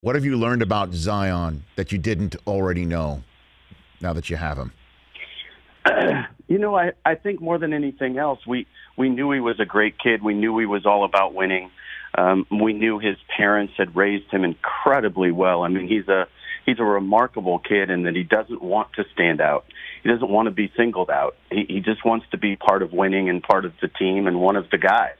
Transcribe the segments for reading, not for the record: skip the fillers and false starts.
What have you learned about Zion that you didn't already know now that you have him? I think more than anything else, we knew he was a great kid. We knew he was all about winning. We knew his parents had raised him incredibly well. I mean, he's a remarkable kid in that he doesn't want to stand out. He doesn't want to be singled out. He just wants to be part of winning and part of the team and one of the guys.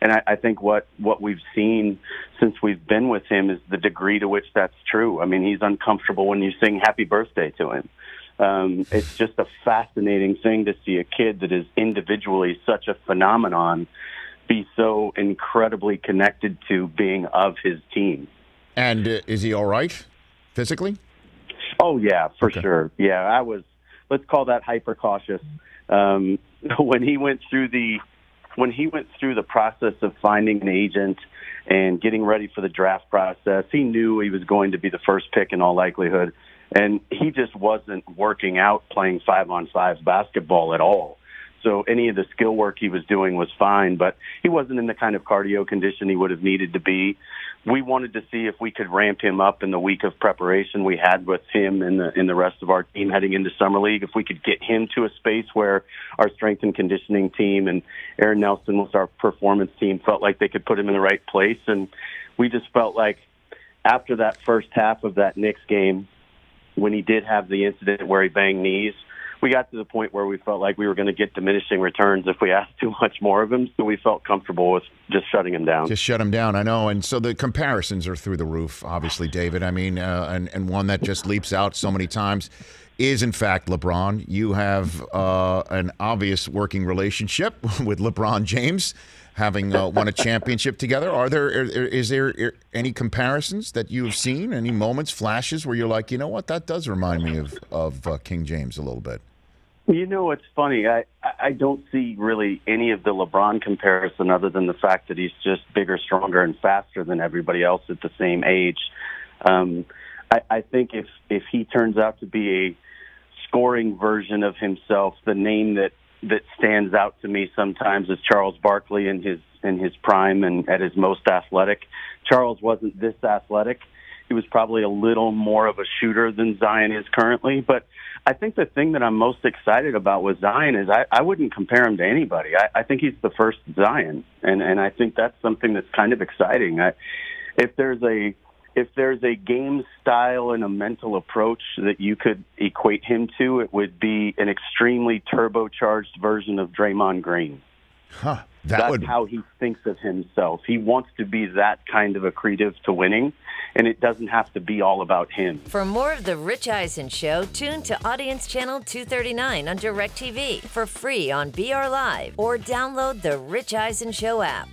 And I think what we've seen since we've been with him is the degree to which that's true. I mean, he's uncomfortable when you sing happy birthday to him. It's just a fascinating thing to see a kid that is individually such a phenomenon be so incredibly connected to being of his team. And is he all right physically? Oh, yeah, for sure. Yeah, let's call that hyper cautious. When he went through the process of finding an agent and getting ready for the draft process, he knew he was going to be the first pick in all likelihood. And he just wasn't working out playing 5-on-5 basketball at all. So any of the skill work he was doing was fine, but he wasn't in the kind of cardio condition he would have needed to be. We wanted to see if we could ramp him up in the week of preparation we had with him and the rest of our team heading into Summer League, if we could get him to a space where our strength and conditioning team and Aaron Nelson was our performance team felt like they could put him in the right place. And we just felt like after that first half of that Knicks game, when he did have the incident where he banged knees, we got to the point where we felt like we were going to get diminishing returns if we asked too much more of him. So we felt comfortable with just shutting him down. Just shut him down, I know. And so the comparisons are through the roof, obviously, David. I mean, and one that just leaps out so many times is, in fact, LeBron. You have an obvious working relationship with LeBron James, having won a championship together. Is there any comparisons that you have seen, any moments, flashes where you're like, you know what, that does remind me of King James a little bit? You know, it's funny. I don't see really any of the LeBron comparison other than the fact that he's just bigger, stronger, and faster than everybody else at the same age. I think if he turns out to be a scoring version of himself, the name that stands out to me sometimes is Charles Barkley in his prime and at his most athletic. Charles wasn't this athletic. He was probably a little more of a shooter than Zion is currently. But I think the thing that I'm most excited about with Zion is I wouldn't compare him to anybody. I think he's the first Zion, and I think that's something that's kind of exciting. If there's a game style and a mental approach that you could equate him to, it would be an extremely turbocharged version of Draymond Green. Huh. That's how he thinks of himself. He wants to be that kind of accretive to winning, and it doesn't have to be all about him. For more of The Rich Eisen Show, tune to Audience Channel 239 on DirecTV for free on BR Live or download the Rich Eisen Show app.